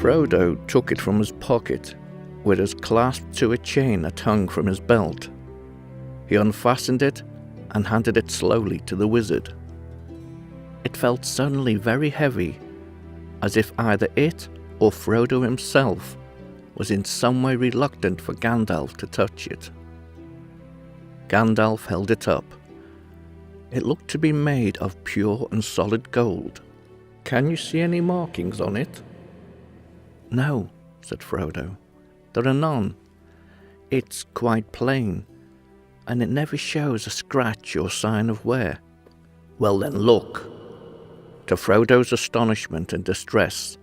Frodo took it from his pocket, where it was clasped to a chain that hung from his belt. He unfastened it and handed it slowly to the wizard. It felt suddenly very heavy, as if either it or Frodo himself was in some way reluctant for Gandalf to touch it. Gandalf held it up. It looked to be made of pure and solid gold. "Can you see any markings on it?" "No," said Frodo. "There are none. It's quite plain, and it never shows a scratch or sign of wear." "Well then, look." To Frodo's astonishment and distress,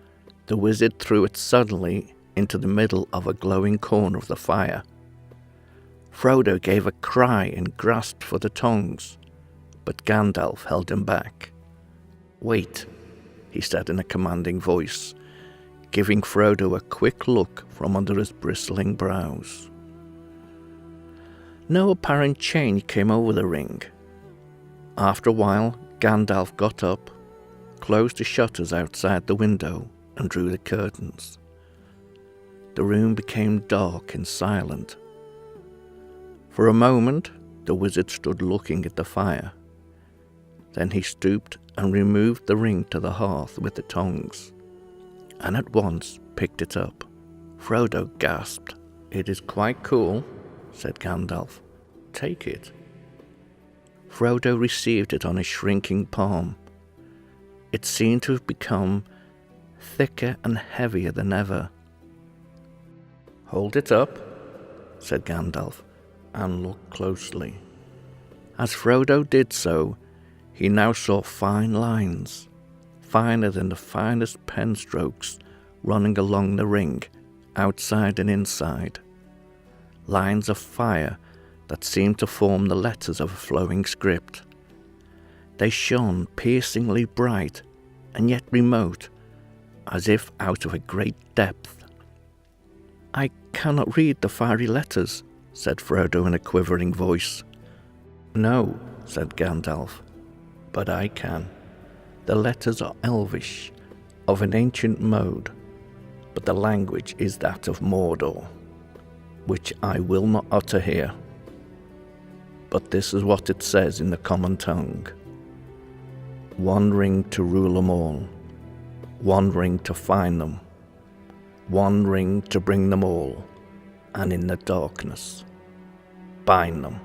the wizard threw it suddenly into the middle of a glowing corner of the fire. Frodo gave a cry and grasped for the tongs, but Gandalf held him back. "Wait," he said in a commanding voice, giving Frodo a quick look from under his bristling brows. No apparent change came over the ring. After a while, Gandalf got up, closed the shutters outside the window, and drew the curtains. The room became dark and silent. For a moment, the wizard stood looking at the fire. Then he stooped and removed the ring to the hearth with the tongs, and at once picked it up. Frodo gasped. "It is quite cool," said Gandalf. "Take it." Frodo received it on his shrinking palm. It seemed to have become thicker and heavier than ever. "Hold it up," said Gandalf, "and look closely." As Frodo did so, he now saw fine lines, finer than the finest pen strokes, running along the ring, outside and inside. Lines of fire that seemed to form the letters of a flowing script. They shone piercingly bright and yet remote, as if out of a great depth. "I cannot read the fiery letters," said Frodo in a quivering voice. "No," said Gandalf, "but I can. The letters are Elvish, of an ancient mode, but the language is that of Mordor, which I will not utter here. But this is what it says in the common tongue. One ring to rule them all, one ring to find them, one ring to bring them all, and in the darkness bind them."